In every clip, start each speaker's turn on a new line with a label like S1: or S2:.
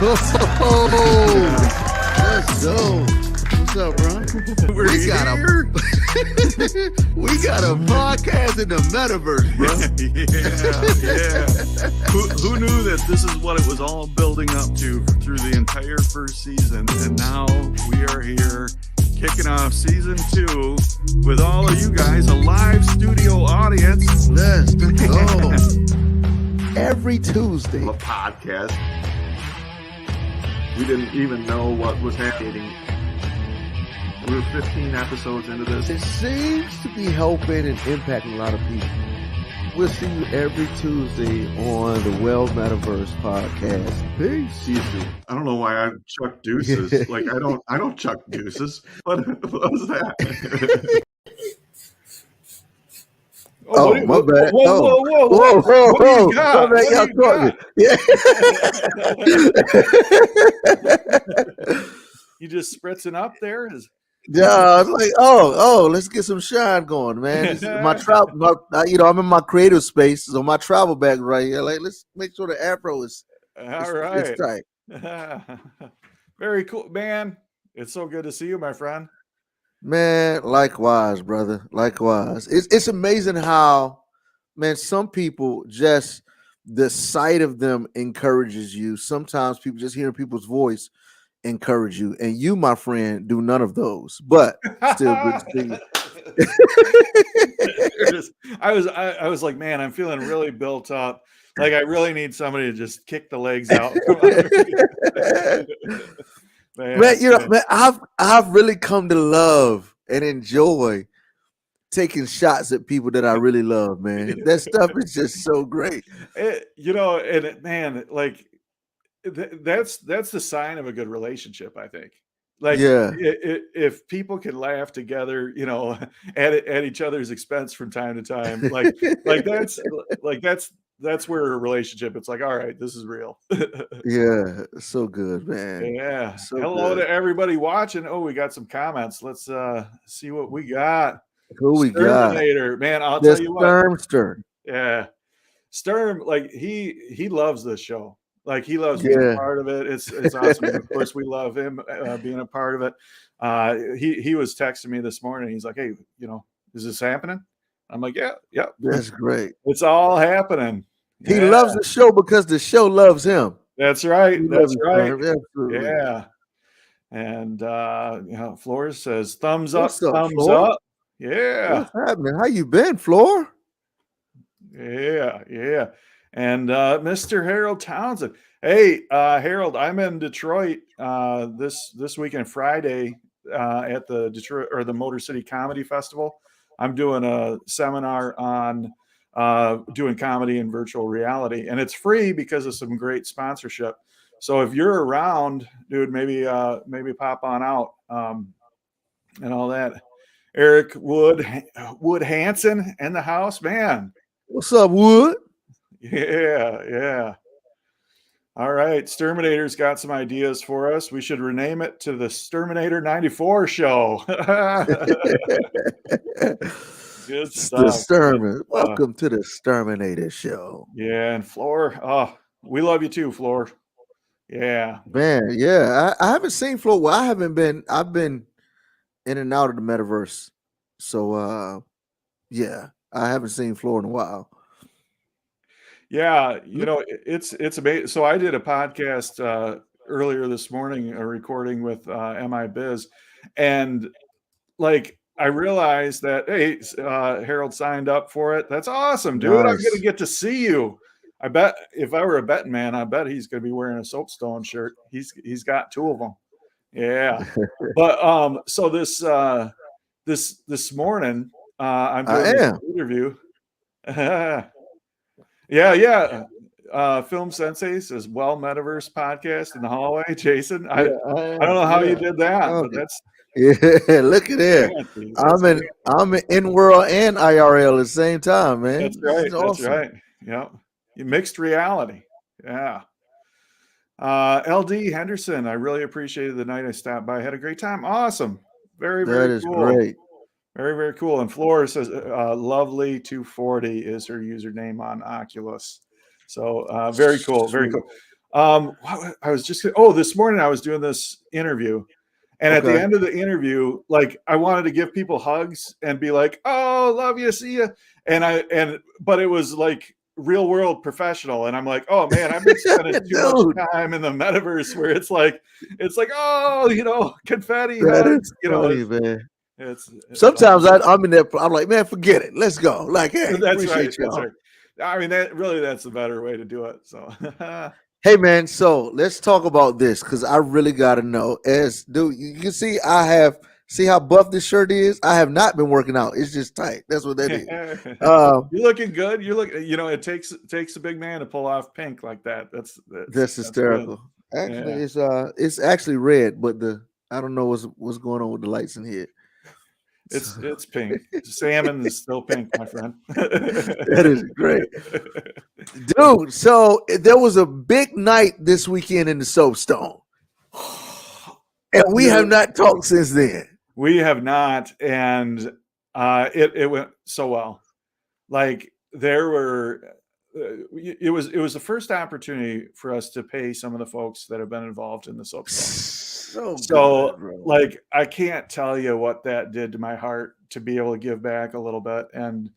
S1: Let's go. What's up, bro? We got a podcast in the metaverse, bro.
S2: yeah. Who knew that this is what it was all building up to through the entire first season? And now we are here kicking off season 2 with all of you guys, a live studio audience.
S1: Let's go. Every Tuesday.
S3: A podcast. We didn't even know what was happening. We were 15 episodes into this.
S1: It seems to be helping and impacting a lot of people. We'll see you every Tuesday on the Well Metaverse podcast. Peace.
S3: Easy. I don't know why I chuck deuces. Like I don't chuck deuces. What was that?
S1: Oh, my bad.
S2: Whoa.
S1: What do you got?
S2: You just spritzing up there?
S1: Yeah, I was like, let's get some shine going, man. My travel, I'm in my creative space, so my travel bag right here. Like, let's make sure the afro is
S2: all right.
S1: It's tight.
S2: Very cool, man. It's so good to see you, my friend.
S1: Man, likewise, brother. Likewise. It's amazing how, man, some people just the sight of them encourages you. Sometimes people just hearing people's voice encourage you, and you, my friend, do none of those, but still good to see you.
S2: I was like, man, I'm feeling really built up. Like I really need somebody to just kick the legs out.
S1: Man, I've really come to love and enjoy taking shots at people that I really love, man. That stuff is just so great. That's
S2: the sign of a good relationship, I think. Like,
S1: yeah,
S2: if people can laugh together, at each other's expense from time to time, that's where a relationship. It's like, all right, this is real.
S1: Yeah, so good, man.
S2: Yeah.
S1: So
S2: hello
S1: good
S2: to everybody watching. Oh, we got some comments. Let's see what we got.
S1: Who we got?
S2: Man, I'll tell you what.
S1: Sturm.
S2: Yeah, Sturm, like he loves this show. Like he loves being a part of it. It's awesome. And of course, we love him being a part of it. He was texting me this morning. He's like, "Hey, is this happening?" I'm like, "Yeah.
S1: That's great.
S2: It's all happening."
S1: He loves the show because the show loves him.
S2: That's right. That's right.
S1: Absolutely.
S2: Yeah. And Flores says, "Thumbs up, thumbs
S1: Flor?
S2: up." Yeah.
S1: What's happening? How you been, Flor?
S2: Yeah. And Mr. Harold Townsend. Hey, Harold, I'm in Detroit this weekend, Friday, at the Detroit or the Motor City Comedy Festival. I'm doing a seminar on doing comedy in virtual reality, and it's free because of some great sponsorship. So if you're around, dude, maybe pop on out and all that. Eric Wood Hansen in the house, man.
S1: What's up, Wood?
S2: Yeah. All right. Sturminator's got some ideas for us. We should rename it to the Sturminator 94 show. Good stuff.
S1: Welcome to the Sturminator show.
S2: Yeah. And Floor. Oh, we love you too, Floor. Yeah.
S1: Man. Yeah. I haven't seen Floor. Well, I've been in and out of the metaverse. So, yeah, I haven't seen Floor in a while.
S2: Yeah, it's amazing. So I did a podcast earlier this morning, a recording with MI Biz, and like I realized that Harold signed up for it. That's awesome, dude. Nice. I'm gonna get to see you. I bet if I were a betting man, I bet he's gonna be wearing a Soapstone shirt. He's got 2 of them. Yeah, but so this morning I'm doing an interview. Yeah. Film Sensei says, "Well, Metaverse podcast in the hallway." Jason, I don't know how you did that, but that's
S1: look at it. I'm in world and IRL at the same time, man.
S2: That's right. That's right. Yeah, mixed reality. Yeah. LD Henderson, I really appreciated the night I stopped by. I had a great time. Awesome. Very cool.
S1: Great.
S2: Very, very cool. And Flora says, "Lovely240 is her username on Oculus." So very cool. Very cool. I was just this morning I was doing this interview, and at the
S1: Okay.
S2: end of the interview, like I wanted to give people hugs and be like, "Oh, love you, see you," but it was like real world professional, and I'm like, "Oh man, I've been spending too much
S1: Dude,
S2: time in the metaverse where it's like oh, confetti
S1: that
S2: hugs,
S1: is funny, man.
S2: it's
S1: Sometimes I'm in there. I'm like, man, forget it. Let's go. Like, hey,
S2: that's right,
S1: appreciate y'all.
S2: that's right. I mean, that's the better way to do it. So.
S1: Hey, man. So let's talk about this because I really got to know. Dude, you can see see how buff this shirt is. I have not been working out. It's just tight. That's what that is.
S2: You're looking good. It takes a big man to pull off pink like that. That's
S1: hysterical.
S2: Good.
S1: Actually, it's actually red, but I don't know what's going on with the lights in here.
S2: It's pink. Salmon is still pink, my friend.
S1: That is great. Dude, so there was a big night this weekend in the Soapstone. And we have not talked since then.
S2: We have not, and it went so well. Like it was the first opportunity for us to pay some of the folks that have been involved in the Soapstone. So like I can't tell you what that did to my heart to be able to give back a little bit and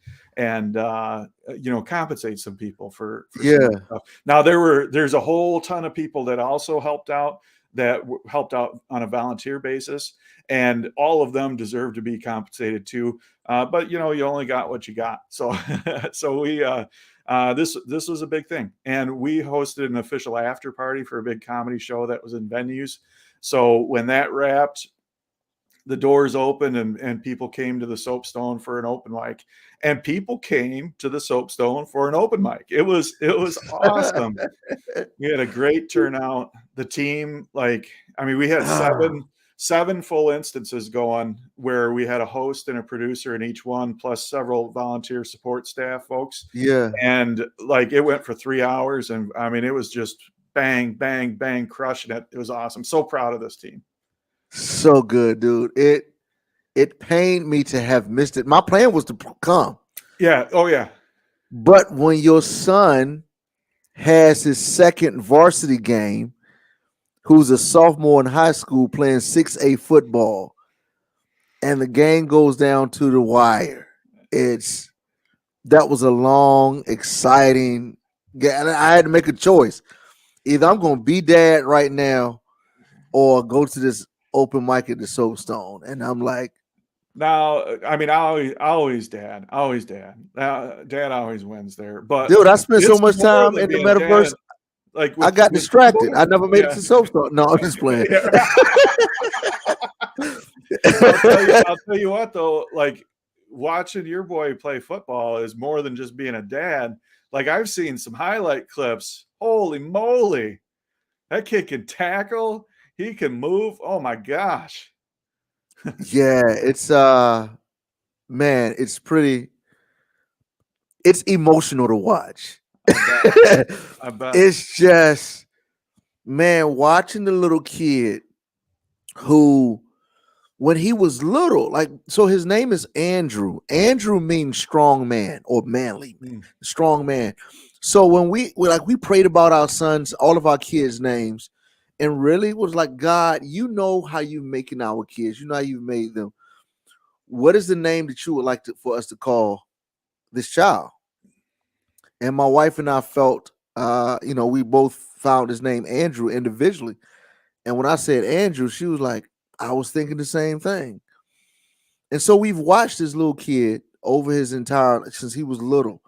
S2: compensate some people for some stuff. Now there's a whole ton of people that also helped out on a volunteer basis, and all of them deserve to be compensated too. But you only got what you got. So we this was a big thing, and we hosted an official after party for a big comedy show that was in venues. So when that wrapped, the doors opened and people came to the Soapstone for an open mic, and people came to the Soapstone for an open mic. It was awesome. We had a great turnout. The team, we had seven full instances going where we had a host and a producer in each one, plus several volunteer support staff folks.
S1: Yeah.
S2: And it went for 3 hours, and I mean, it was just bang, bang, bang, crushing it. It was awesome. So proud of this team.
S1: So good, dude. It pained me to have missed it. My plan was to come.
S2: Yeah. Oh yeah.
S1: But when your son has his second varsity game, who's a sophomore in high school playing 6A football, and the game goes down to the wire, that was a long, exciting game. And I had to make a choice. Either I'm going to be dad right now or go to this open mic at the Soapstone. And I'm like,
S2: now, I mean, I always dad. Dad always wins there. But
S1: dude, I spent so much time in the metaverse.
S2: Dad,
S1: I got distracted. I never made it to Soapstone. No, I'm just playing.
S2: I'll tell you what, though, watching your boy play football is more than just being a dad. I've seen some highlight clips. Holy moly. That kid can tackle. He can move. Oh my gosh.
S1: Yeah, it's man, it's emotional to watch.
S2: I bet.
S1: It's just, man, watching the little kid who, when he was little, so his name is Andrew. Andrew means strong man or manly, strong man. So when we prayed about our sons, all of our kids' names, and really was like, God, you know how you making our kids. You know how you made them. What is the name that you would like for us to call this child? And my wife and I felt, we both found his name Andrew individually. And when I said Andrew, she was like, I was thinking the same thing. And so we've watched this little kid over his since he was little.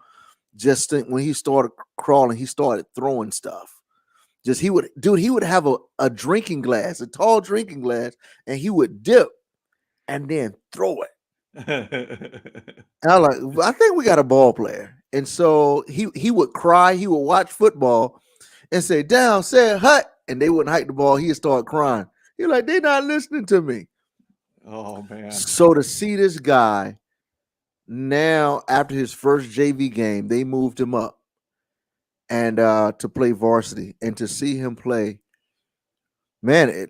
S1: Just when he started crawling, he started throwing stuff. He would have a drinking glass, a tall drinking glass, and he would dip and then throw it. And I'm like, I think we got a ball player. And so he would cry, he would watch football and say, down, say hut, and they wouldn't hike the ball. He'd start crying. He's like, they're not listening to me.
S2: Oh man.
S1: So to see this guy now, after his first JV game, they moved him up and to play varsity, and to see him play, man,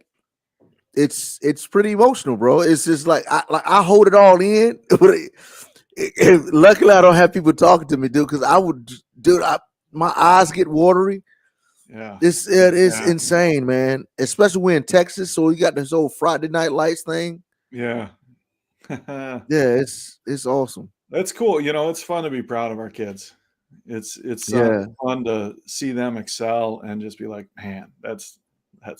S1: it's pretty emotional, bro. It's just I hold it all in. Luckily, I don't have people talking to me, dude, because my eyes get watery.
S2: Yeah.
S1: It is
S2: Yeah.
S1: insane, man. Especially we're in Texas, so we got this whole Friday Night Lights thing.
S2: Yeah.
S1: Yeah, it's awesome.
S2: That's cool. You know, it's fun to be proud of our kids. It's
S1: Yeah,
S2: fun to see them excel and just be like, man, that's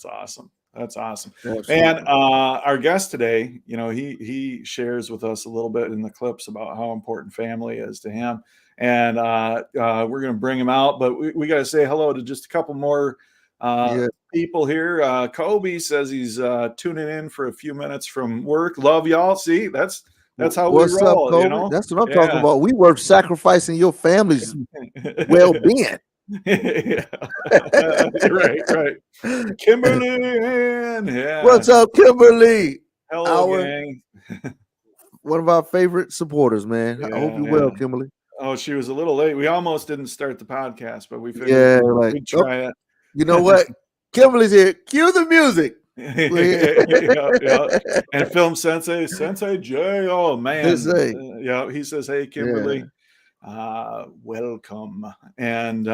S2: awesome. That's awesome. And
S1: absolutely.
S2: our guest today, you know, he shares with us a little bit in the clips about how important family is to him. And we're going to bring him out, but we got to say hello to just a couple more
S1: Yeah.
S2: people here. Kobe says he's tuning in for a few minutes from work. Love y'all. See, that's how we
S1: What's up,
S2: roll, you
S1: Kobe?
S2: know?
S1: That's what I'm talking
S2: Yeah.
S1: about. We worth sacrificing your family's well-being.
S2: Yeah. Right. Kimberly Ann. Yeah.
S1: What's up, Kimberly?
S2: Hello,
S1: Our
S2: gang.
S1: one of our favorite supporters, man. I hope
S2: Yeah,
S1: you're
S2: yeah.
S1: well, Kimberly.
S2: Oh, she was a little late. We almost didn't start the podcast, but we figured
S1: Yeah, like
S2: we'd
S1: oh,
S2: try it.
S1: you know what? Kimberly's here. Cue the music.
S2: Yeah. And film Sensei J. Oh man.
S1: Sensei.
S2: Yeah, he says, hey, Kimberly. Welcome. And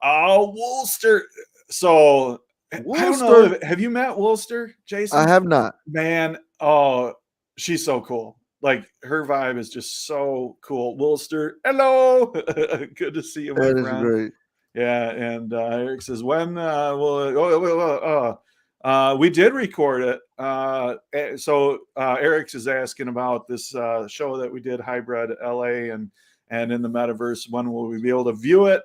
S2: Woolster. So I don't know.
S1: Worcester.
S2: Have you met Woolster, Jason?
S1: I have not.
S2: Man, oh, she's so cool. Like her vibe is just so cool. Woolster, hello. Good to see you, my
S1: That is
S2: friend.
S1: great.
S2: Yeah, and Eric says, when we did record it. So Eric is asking about this show that we did, Hybrid LA and in the metaverse. When will we be able to view it?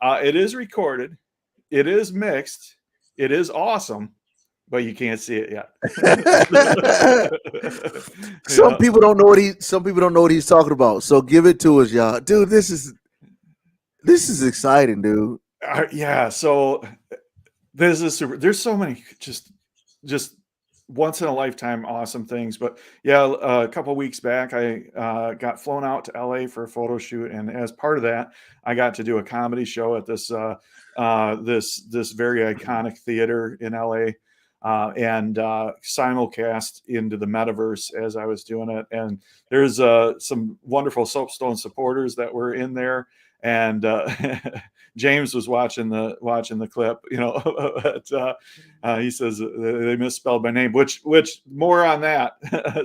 S2: It is recorded. It is mixed. It is awesome, but you can't see it yet.
S1: Some people don't know what he's talking about. So give it to us, y'all. Dude, this is exciting, dude.
S2: Yeah, so this is super. There's so many just once in a lifetime awesome things. But yeah, a couple of weeks back, I got flown out to LA for a photo shoot, and as part of that, I got to do a comedy show at this this very iconic theater in LA. And simulcast into the metaverse as I was doing it. And there's some wonderful Soapstone supporters that were in there. And James was watching the clip, you know, but, he says they misspelled my name, which more on that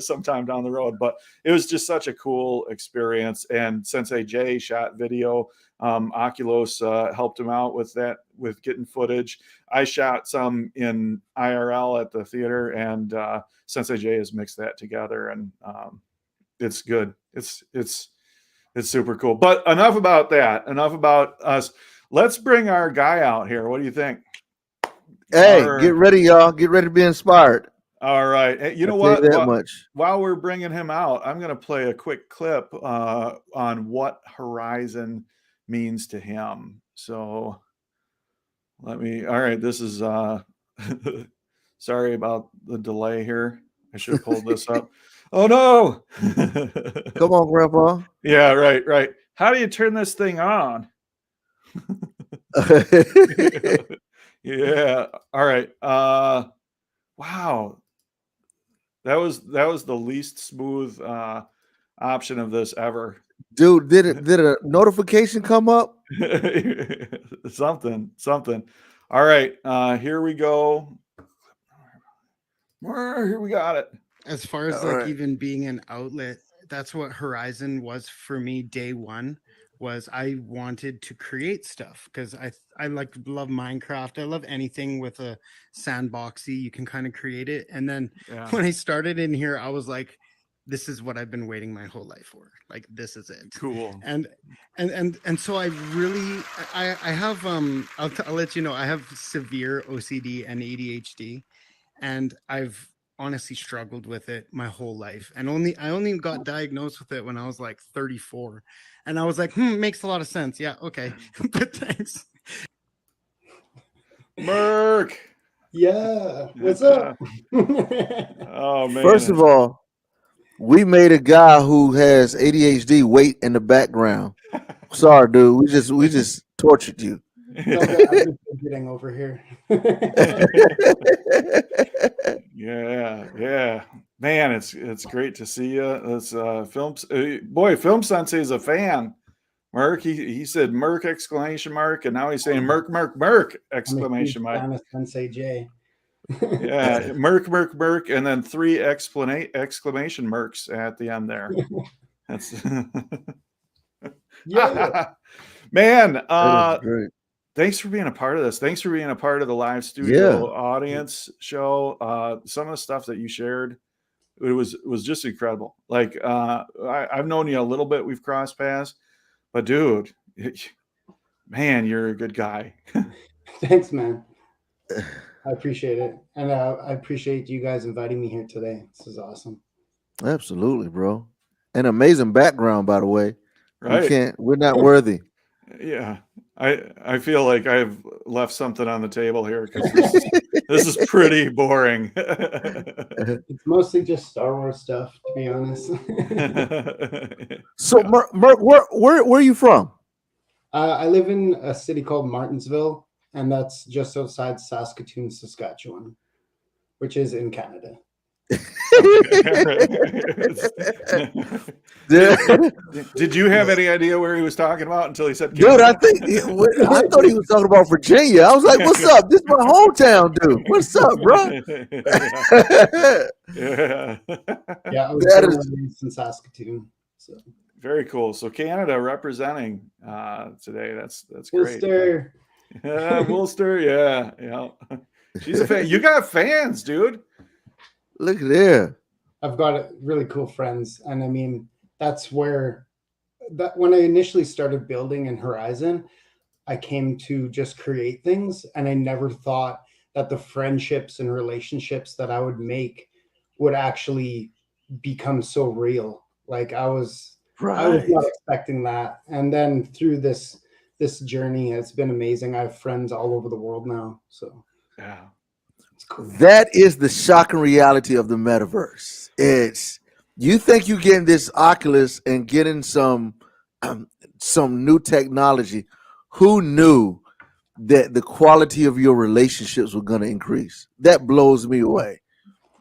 S2: sometime down the road. But it was just such a cool experience. And Sensei Jay shot video. Oculus helped him out with that, with getting footage. I shot some in IRL at the theater, and Sensei Jay has mixed that together, and it's good. It's super cool. But enough about that. Enough about us. Let's bring our guy out here. What do you think?
S1: Hey, get ready, y'all. Get ready to be inspired.
S2: All right. Hey, you know
S1: I'll tell
S2: what?
S1: you that much.
S2: While we're bringing him out, I'm going to play a quick clip on what Horizon means to him. So all right, this is sorry about the delay here. I should have pulled this up. Oh no.
S1: Come on, Grandpa.
S2: Yeah, right. How do you turn this thing on? Yeah. All right. Wow. That was the least smooth option of this ever.
S1: Dude, did a notification come up?
S2: Something. All right, here we go. Here we got it.
S4: As far as even being an outlet, that's what Horizon was for me day one. Was I wanted to create stuff because I love Minecraft. I love anything with a sandboxy. You can kind of create it. And then when I started in here, I was like, this is what I've been waiting my whole life for. Like, this is it.
S2: Cool.
S4: And so I really, I have, I'll let you know, I have severe OCD and ADHD, and I've honestly struggled with it my whole life. And I only got diagnosed with it when I was like 34. And I was like, makes a lot of sense. Yeah. Okay. But thanks.
S2: Merc.
S5: Yeah. What's up?
S2: Oh man.
S1: First of all, we made a guy who has ADHD wait in the background. Sorry, dude. We just tortured you.
S5: No, I'm just getting over here.
S2: Yeah. Man, it's great to see you. It's Film Sensei is a fan. Merc, he said Merc exclamation mark, and now he's saying Merc, Merc, Merc exclamation
S5: I'm a
S2: mark.
S5: huge fan of Sensei J.
S2: Yeah, Merc, Merc, Merc, and then 3 exclamation marks at the end there. That's
S5: Yeah.
S2: man.
S1: That is great.
S2: Thanks for being a part of this. Thanks for being a part of the live
S1: Yeah.
S2: studio audience show. Some of the stuff that you shared, it was just incredible. Like I've known you a little bit. We've crossed paths, but dude, man, you're a good guy.
S5: Thanks, man. I appreciate it. And I appreciate you guys inviting me here today. This is awesome.
S1: Absolutely, bro. An amazing background, by the way.
S2: Right?
S1: We're not worthy.
S2: Yeah. I feel like I've left something on the table here because this is pretty boring.
S5: It's mostly just Star Wars stuff, to be honest.
S1: So, Merc, where are you from?
S5: I live in a city called Martinsville, and that's just outside Saskatoon, Saskatchewan, which is in Canada.
S2: Did you have any idea where he was talking about until he said
S1: Dude,
S2: Canada?
S1: I thought he was talking about Virginia. I was like, what's up? This is my hometown, dude. What's up, bro?
S2: Yeah.
S5: Yeah, I was
S1: That
S5: born
S1: is-
S5: and raised in Saskatoon. So
S2: Very cool. So Canada representing today. That's great.
S5: Worcester.
S2: Yeah, Worcester. Yeah. She's a fan. You got fans, dude.
S1: Look at there.
S5: I've got really cool friends, and I mean that's where when I initially started building in Horizon, I came to just create things, and I never thought that the friendships and relationships that I would make would actually become so real. Like I was not expecting that, and then through this journey, it's been amazing. I have friends all over the world now, so
S2: Yeah.
S5: it's cool.
S1: That is the shocking reality of the metaverse. It's you think you're getting this Oculus and getting some new technology. Who knew that the quality of your relationships were going to increase? That blows me away.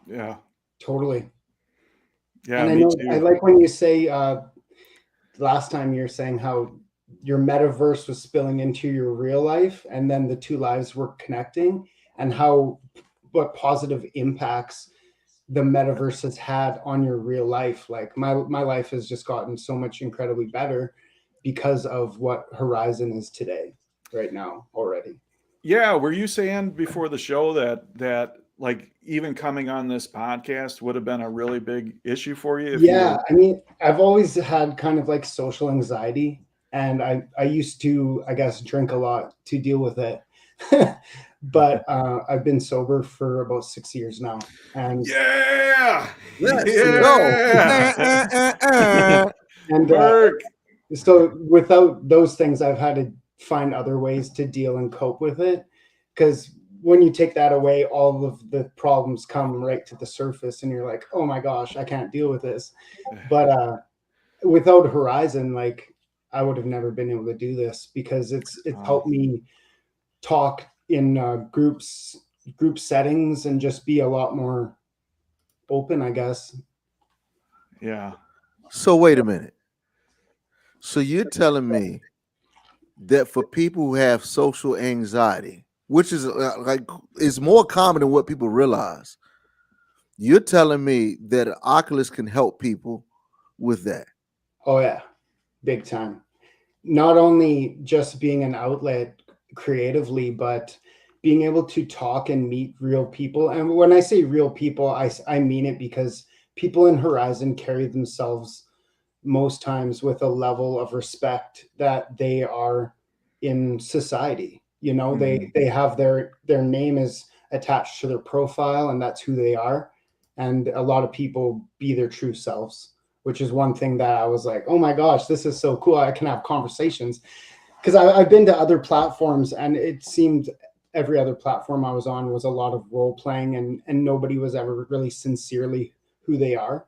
S2: Yeah.
S5: Totally.
S2: Yeah.
S5: And I
S2: Me
S5: know
S2: too.
S5: I like when you say last time you're saying how your metaverse was spilling into your real life, and then the two lives were connecting, and what positive impacts the metaverse has had on your real life. Like my life has just gotten so much incredibly better because of what Horizon is today, right now already.
S2: Yeah. Were you saying before the show that like even coming on this podcast would have been a really big issue for you?
S5: I mean, I've always had kind of like social anxiety, and I used to, I guess, drink a lot to deal with it. But I've been sober for about 6 years now, and and
S2: Merc.
S5: so without those things, I've had to find other ways to deal and cope with it, because when you take that away, all of the problems come right to the surface, and you're like, oh my gosh, I can't deal with this. But without Horizon, like I would have never been able to do this, because it's helped me talk in group settings and just be a lot more open, I guess.
S2: Yeah.
S1: So wait a minute. So you're telling me that for people who have social anxiety, which is is more common than what people realize, you're telling me that Oculus can help people with that?
S5: Oh yeah, big time. Not only just being an outlet creatively, but being able to talk and meet real people. And when I say real people, I mean it, because people in Horizon carry themselves most times with a level of respect that they are in society. You know, they have their name is attached to their profile, and that's who they are. And a lot of people be their true selves, which is one thing that I was like, oh my gosh, this is so cool. I can have conversations. Because I've been to other platforms, and it seemed every other platform I was on was a lot of role playing, and nobody was ever really sincerely who they are.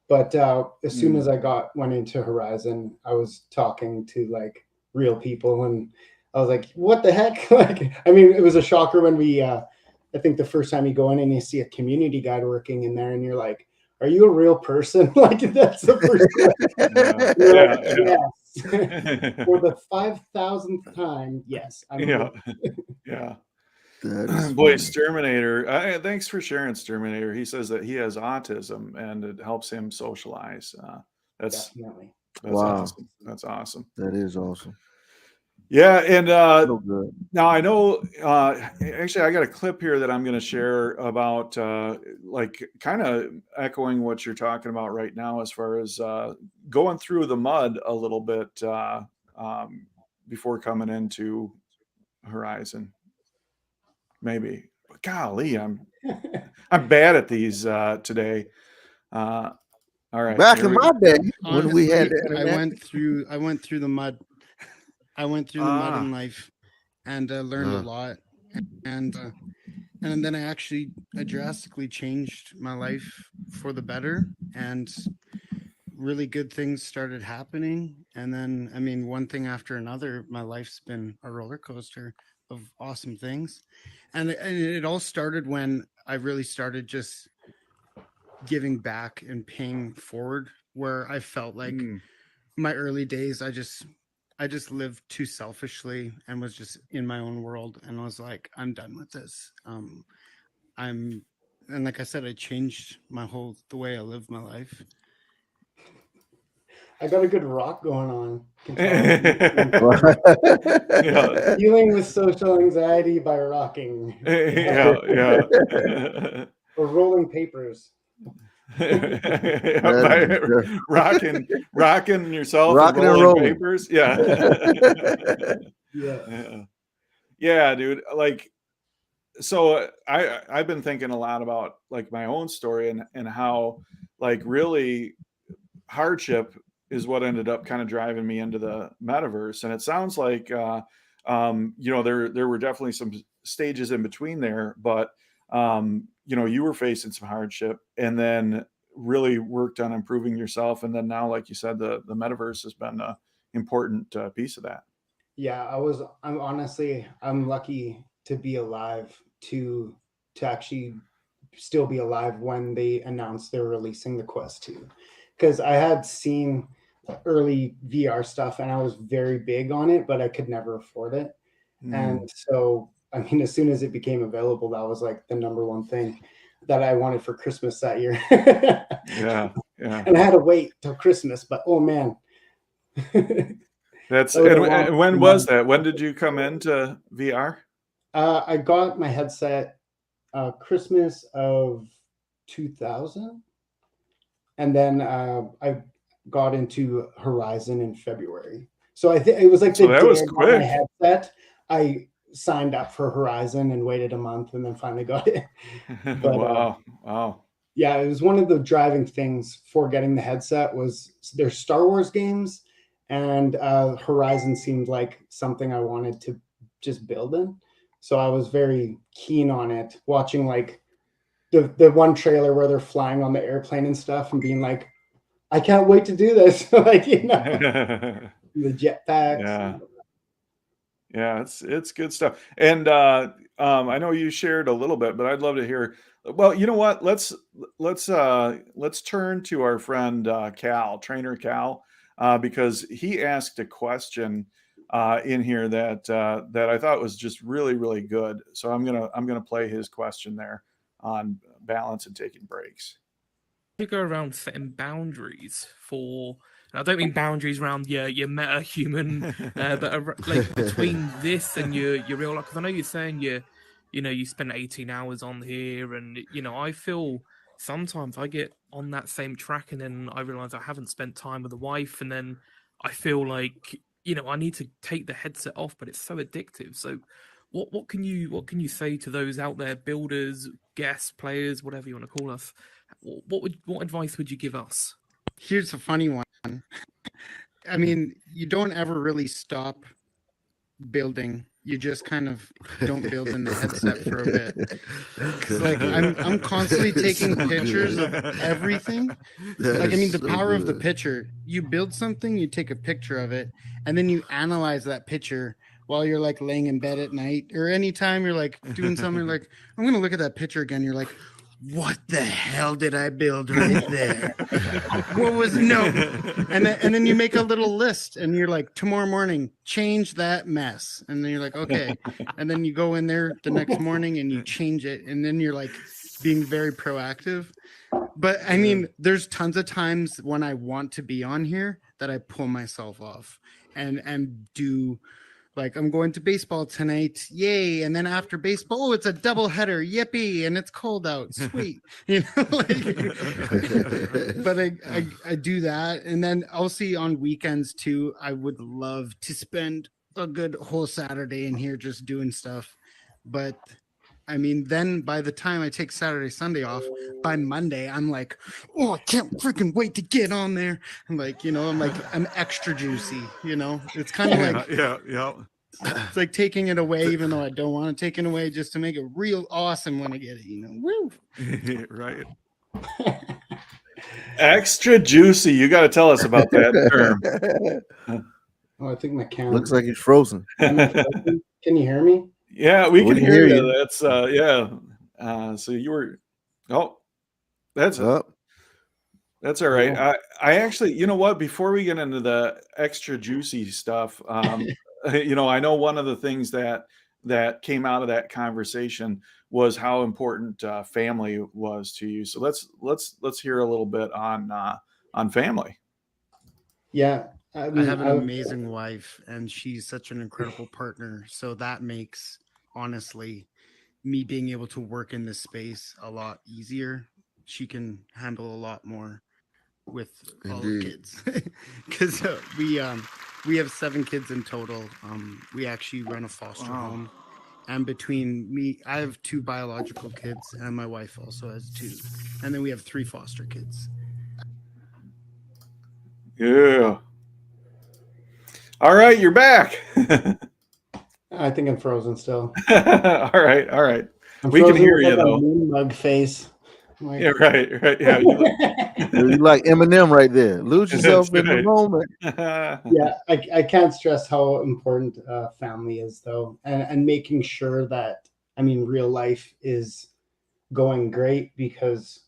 S5: But as soon as I went into Horizon, I was talking to like real people, and I was like, what the heck? Like, I mean, it was a shocker when I think the first time you go in and you see a community guide working in there, and you're like, are you a real person? Like, that's the first question.
S2: Yeah.
S5: Yes. For the 5,000th time, yes.
S2: Yeah. Yeah.
S1: That is
S2: Boy,
S1: funny.
S2: Exterminator. Thanks for sharing, Exterminator. He says that he has autism and it helps him socialize. That's
S5: Definitely.
S1: Wow.
S2: awesome. That's awesome.
S1: That is awesome.
S2: Yeah, and
S1: So good.
S2: now I know. Actually, I got a clip here that I'm going to share about, like, kind of echoing what you're talking about right now, as far as going through the mud a little bit before coming into Horizon. Maybe, but golly, I'm bad at these today. All right,
S1: Back
S2: here
S1: in
S2: we
S1: my
S2: go.
S1: day, when we had
S4: Honestly,
S1: the
S4: I
S1: internet,
S4: went through the mud. I went through the mud
S2: Ah.
S4: in life and learned a lot. And then I drastically changed my life for the better, and really good things started happening. And then, I mean, one thing after another, my life's been a roller coaster of awesome things. And it all started when I really started just giving back and paying forward, where I felt like
S2: Mm.
S4: my early days, I just lived too selfishly and was just in my own world, and was like, I'm done with this. I'm and like I said, I changed the way I live my life.
S5: I got a good rock going on. Can tell.
S2: Yeah.
S5: Dealing with social anxiety by rocking.
S2: Yeah.
S5: Or rolling papers.
S2: By rocking yourself and
S1: Rocking and
S2: rolling
S1: rolling.
S2: papers. Yeah.
S5: Yes.
S2: Yeah, dude. Like, so I've been thinking a lot about, like, my own story and how, like, really hardship is what ended up kind of driving me into the metaverse. And it sounds like there were definitely some stages in between there, but you were facing some hardship and then really worked on improving yourself, and then now, like you said, the metaverse has been an important piece of that.
S5: Yeah, I'm lucky to be alive to actually still be alive when they announced they're releasing the Quest 2. Because I had seen early VR stuff and I was very big on it, but I could never afford it. And so, I mean, as soon as it became available, that was like the number one thing that I wanted for Christmas that year.
S2: Yeah.
S5: And I had to wait till Christmas, but oh man.
S2: That's
S5: That was a
S2: and,
S5: long
S2: and when was
S5: month.
S2: that? When did you come into VR?
S5: I got my headset Christmas of 2000, and then I got into Horizon in February. So I think it was like
S2: So
S5: the
S2: that
S5: day
S2: was
S5: I got my
S2: quick.
S5: headset, I signed up for Horizon and waited a month and then finally got it. But
S2: Wow.
S5: yeah, it was one of the driving things for getting the headset was their Star Wars games, and Horizon seemed like something I wanted to just build in. So I was very keen on it, watching like the one trailer where they're flying on the airplane and stuff and being like, I can't wait to do this. Like, the jetpacks.
S2: Yeah, it's good stuff. And I know you shared a little bit, but I'd love to hear. Well, you know what? Let's turn to our friend Cal, trainer Cal, because he asked a question in here that I thought was just really, really good. So I'm gonna play his question there on balance and taking breaks.
S6: You go around setting boundaries for, and I don't mean boundaries around your meta human, but like between this and your real life. Because I know you're saying you spend 18 hours on here, and I feel sometimes I get on that same track, and then I realize I haven't spent time with the wife, and then I feel like I need to take the headset off, but it's so addictive. So what can you say to those out there, builders, guests, players, whatever you want to call us? What advice would you give us?
S4: Here's a funny one. I mean, you don't ever really stop building. You just kind of don't build in the headset for a bit. Like I'm constantly taking pictures of everything. Like, I mean, the power of the picture. You build something, you take a picture of it, and then you analyze that picture while you're like laying in bed at night or anytime you're like doing something, you're like, I'm gonna look at that picture again. You're like, what the hell did I build right there? What was no? And then you make a little list and you're like, tomorrow morning, change that mess. And then you're like, okay. And then you go in there the next morning and you change it. And then you're like being very proactive. But I mean, there's tons of times when I want to be on here that I pull myself off and do like, I'm going to baseball tonight, yay! And then after baseball, oh, it's a double header, yippee! And it's cold out, sweet, you know. But I do that, and then I'll see on weekends too. I would love to spend a good whole Saturday in here just doing stuff, but I mean, then by the time I take Saturday, Sunday off, by Monday, I'm like, oh, I can't freaking wait to get on there. I'm like, you know, I'm extra juicy, you know, it's kind of like, it's like taking it away, even though I don't want to take it away, just to make it real awesome when I get it, you know, woo.
S2: Right. Extra juicy. You got to tell us about that term.
S5: Oh, I think my camera
S1: Looks like he's frozen.
S5: Am I frozen? Can you hear me?
S2: Yeah, we can hear you.
S1: you.
S2: That's yeah. So you were. Oh, that's
S1: Up.
S2: that's all right. I actually, you know what? Before we get into the extra juicy stuff, you know, I know one of the things that came out of that conversation was how important family was to you. So let's hear a little bit on family.
S5: Yeah.
S4: I have an amazing wife, and she's such an incredible partner. So that makes, honestly, me being able to work in this space a lot easier. She can handle a lot more with all the kids, because we have 7 kids in total. We actually run a foster home, and between me, I have 2 biological kids, and my wife also has 2, and then we have 3 foster kids.
S2: Yeah. All right, you're back.
S5: I think I'm frozen still.
S2: All right.
S5: I'm
S2: We can
S5: frozen
S2: hear
S5: with,
S2: you
S5: like, a
S2: though.
S5: moon mug face. Like,
S2: Yeah, right. Yeah,
S1: You like Eminem right there. Lose yourself in the
S2: right.
S1: moment.
S5: yeah, I can't stress how important family is, though, and making sure that, I mean, real life is going great, because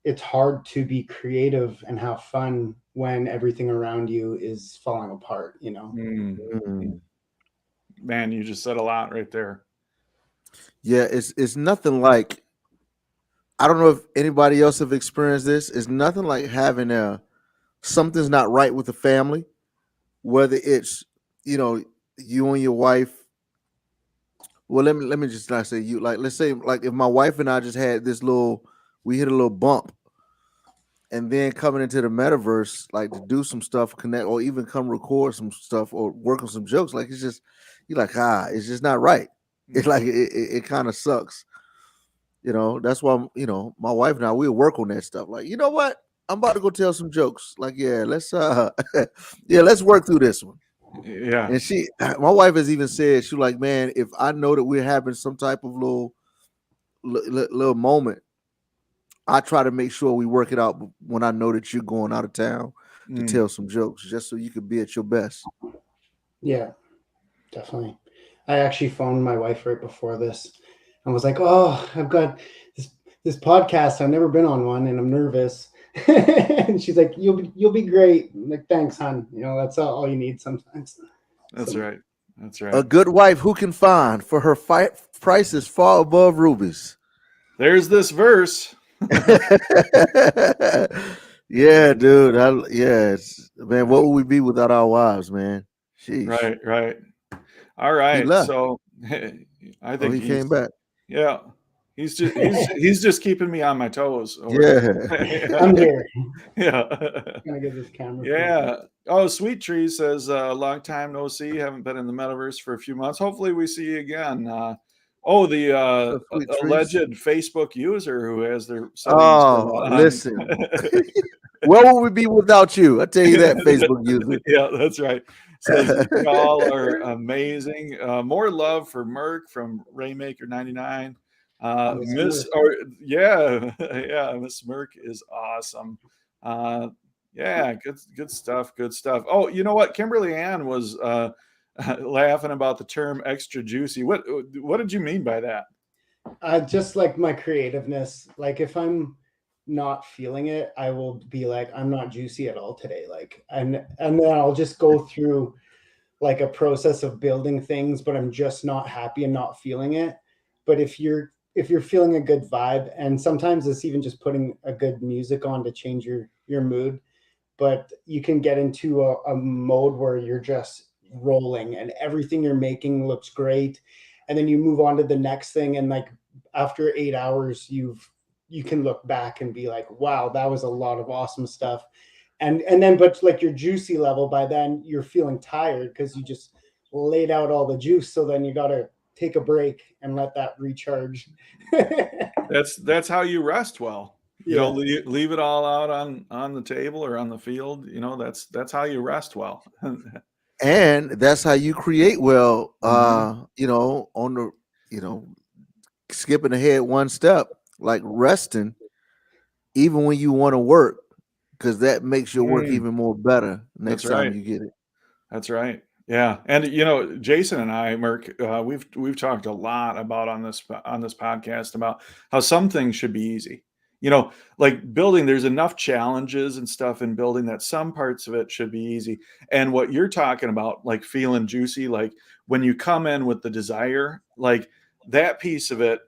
S5: it's hard to be creative and have fun when everything around you is falling apart, you know.
S2: Man, you just said a lot right there.
S1: Yeah, it's nothing like, I don't know if anybody else have experienced this. It's nothing like having something's not right with the family, whether it's, you know, you and your wife. Well, let me just not say you. Like, let's say, like, if my wife and I just had we hit a little bump, and then coming into the metaverse, like, to do some stuff, connect, or even come record some stuff or work on some jokes, like, it's just, you're like, it's just not right. It's like it kind of sucks. You know, that's why, you know, my wife and I, we'll work on that stuff. Like, you know what? I'm about to go tell some jokes. Like, yeah, let's let's work through this one.
S2: Yeah.
S1: And my wife has even said, she like, man, if I know that we're having some type of little moment, I try to make sure we work it out when I know that you're going out of town to tell some jokes, just so you can be at your best.
S5: Yeah, definitely. I actually phoned my wife right before this and was like, oh, I've got this podcast. I've never been on one and I'm nervous. And she's like, you'll be great. I'm like, thanks, hon. You know, that's all you need sometimes.
S2: That's right. That's right.
S1: A good wife who can find, for her prices far above rubies.
S2: There's this verse.
S1: Yeah, dude. Man, what would we be without our wives, man? Sheesh.
S2: Right. All right. So I think
S1: he came back.
S2: Yeah. He's just keeping me on my toes.
S1: Yeah.
S5: I'm here.
S2: Yeah.
S5: I'm gonna get this camera.
S2: Yeah. Oh, Sweet Tree says, long time no see. Haven't been in the metaverse for a few months. Hopefully we see you again. The alleged Facebook user who has their settings
S1: listen. Where would we be without you? I tell you that, Facebook user.
S2: Yeah, that's right. Says y'all are amazing. More love for Merc from Rainmaker99. Miss Merc is awesome. Yeah, good stuff. Oh, you know what? Kimberly Ann was laughing about the term extra juicy. What did you mean by that?
S5: Just like my creativeness. Like if I'm not feeling it, I will be like, I'm not juicy at all today. Like, and then I'll just go through like a process of building things, but I'm just not happy and not feeling it. But if you're feeling a good vibe, and sometimes it's even just putting a good music on to change your mood, but you can get into a mode where you're just rolling and everything you're making looks great, and then you move on to the next thing, and like after 8 hours you can look back and be like, wow, that was a lot of awesome stuff. And then but like your juicy level, by then you're feeling tired because you just laid out all the juice, so then you got to take a break and let that recharge.
S2: That's how you rest well. You
S5: Yeah.
S2: know, leave it all out on the table or on the field. You know, that's how you rest well.
S1: And that's how you create well.
S2: Mhm.
S1: You know, on the, you know, skipping ahead one step, like resting, even when you want to work, because that makes your work
S2: Mm,
S1: even more better
S2: that's
S1: next time
S2: right.
S1: you get it.
S2: That's right. Yeah, and you know, Jason and I, Merc, we've talked a lot about on this podcast about how some things should be easy. You know, like building, there's enough challenges and stuff in building that some parts of it should be easy. And what you're talking about, like feeling juicy, like when you come in with the desire, like that piece of it,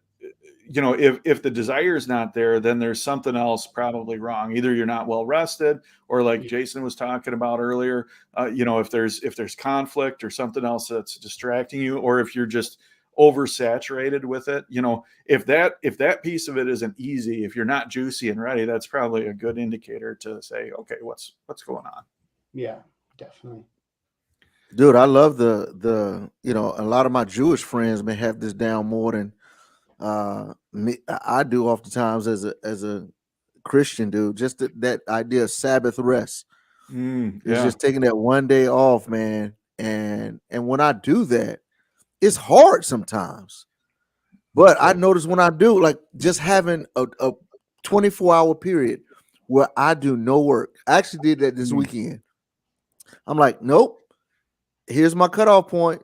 S2: you know, if the desire is not there, then there's something else probably wrong. Either you're not well rested, or like Jason was talking about earlier, you know, if there's conflict or something else that's distracting you, or if you're just oversaturated with it, you know, if that piece of it isn't easy, if you're not juicy and ready, that's probably a good indicator to say, okay, what's going on.
S5: Yeah, definitely.
S1: Dude, I love the you know, a lot of my Jewish friends may have this down more than me. I do oftentimes as a Christian dude. Just that idea of Sabbath rest is
S2: Yeah.
S1: just taking that one day off, man. And when I do that, it's hard sometimes. But I notice when I do, like just having a 24-hour period where I do no work. I actually did that this
S2: Mm.
S1: weekend. I'm like, nope. Here's my cutoff point.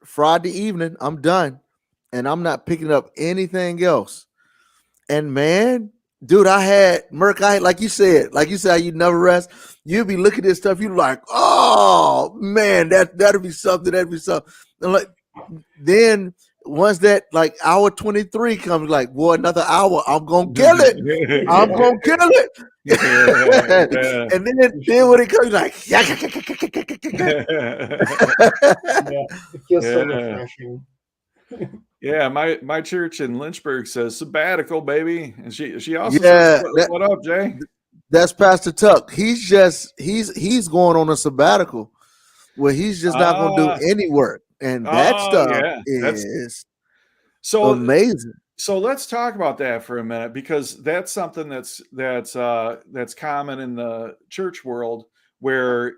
S1: Friday evening, I'm done. And I'm not picking up anything else. And man, dude, I had Merc, like you said, you never rest. You'd be looking at stuff, you like, oh man, that'll be something, And like then once that like hour 23 comes, like, boy, another hour, I'm gonna kill it. I'm gonna kill it.
S2: Yeah.
S1: And then when it comes, like,
S5: Yeah, it feels so
S2: Yeah.
S5: refreshing.
S2: Yeah, my church in Lynchburg says sabbatical, baby, and she also says,
S1: yeah,
S2: what up, Jay?"
S1: that's Pastor Tuck. He's going on a sabbatical where he's just not gonna do
S2: Ah,
S1: any work. And that
S2: oh
S1: stuff
S2: yeah, that's
S1: is
S2: so.
S1: amazing.
S2: So let's talk about that for a minute, because that's something that's common in the church world, where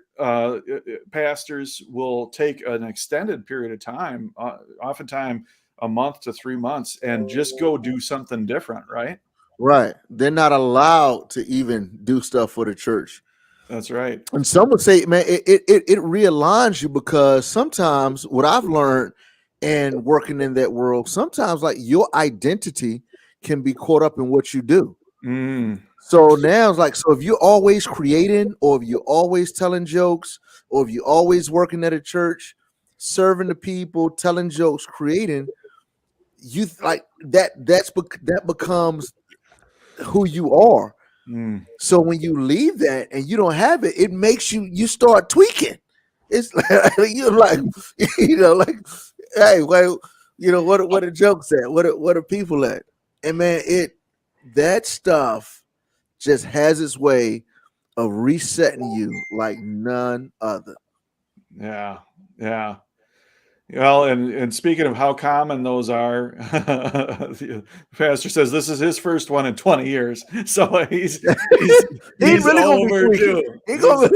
S2: pastors will take an extended period of time, oftentimes a month to 3 months, and just go do something different, right?
S1: Right. They're not allowed to even do stuff for the church.
S2: That's right.
S1: And some would say, man, it realigns you, because sometimes what I've learned and working in that world, sometimes like your identity can be caught up in what you do.
S2: Mm,
S1: So now it's like, so if you're always creating, or if you're always telling jokes, or if you're always working at a church, serving the people, telling jokes, creating, you like that becomes who you are.
S2: mm.
S1: So when you leave that and you don't have it, it makes you start tweaking. It's like you're like, like, hey, well, what are jokes at? What are people at? And man, that stuff just has its way of resetting you like none other.
S2: Yeah, yeah. Well, and speaking of how common those are, the pastor says this is his first one in 20 years, so he's
S1: He ain't really gonna be tweaking.
S2: overdue.
S1: He
S2: He's
S1: gonna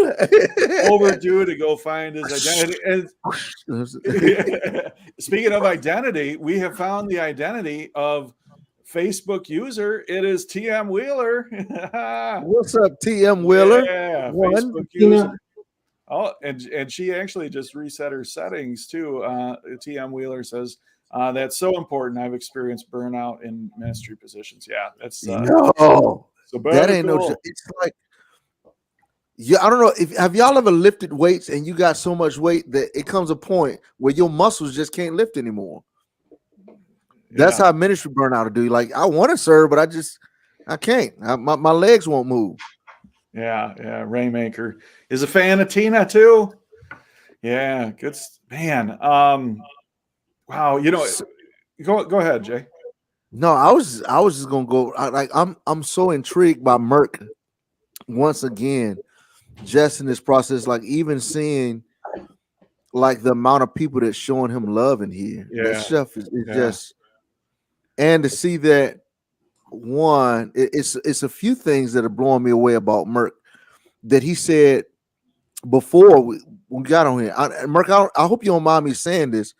S2: overdue to go find his identity. And speaking of identity, we have found the identity of Facebook user. It is TM Wheeler.
S1: What's up, TM Wheeler?
S2: Yeah,
S1: One.
S2: Facebook user. Oh, and she actually just reset her settings too. TM Wheeler says That's so important. I've experienced burnout in ministry positions. Yeah, that's
S1: No, that ain't no
S2: sabbatical.
S1: joke. It's like, yeah, I don't know if have y'all ever lifted weights and you got so much weight that it comes a point where your muscles just can't lift anymore. That's
S2: Yeah.
S1: how ministry burnout will do. Like, I want to serve, but I can't. My legs won't move.
S2: Yeah, Rainmaker is a fan of Tina too. Yeah, good man. Wow, you know, go ahead, Jay.
S1: No, I was just gonna go. I'm so intrigued by Merc once again, just in this process. Like, even seeing like the amount of people that's showing him love in here.
S2: Yeah,
S1: That stuff is
S2: yeah.
S1: just, and to see that one, it's a few things that are blowing me away about Merc that he said before we got on here. Merc, I hope you don't mind me saying this,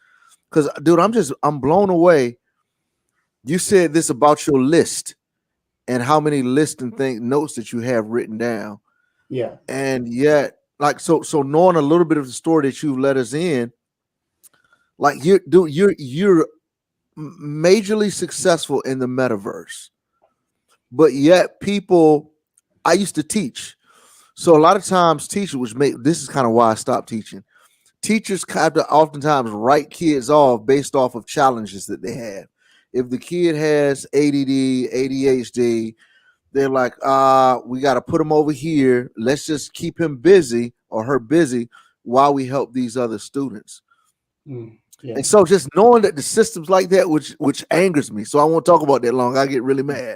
S1: because dude, I'm blown away. You said this about your list and how many lists and notes that you have written down.
S5: Yeah.
S1: And yet, like, so knowing a little bit of the story that you've let us in, like, you're majorly successful in the metaverse, but yet people, I used to teach. So a lot of times teachers, this is kind of why I stopped teaching. Teachers kind of oftentimes write kids off based off of challenges that they have. If the kid has ADD, ADHD, they're like, we got to put him over here. Let's just keep him busy or her busy while we help these other students.
S5: Yeah.
S1: And so just knowing that the system's like that, which angers me. So I won't talk about that long. I get really mad.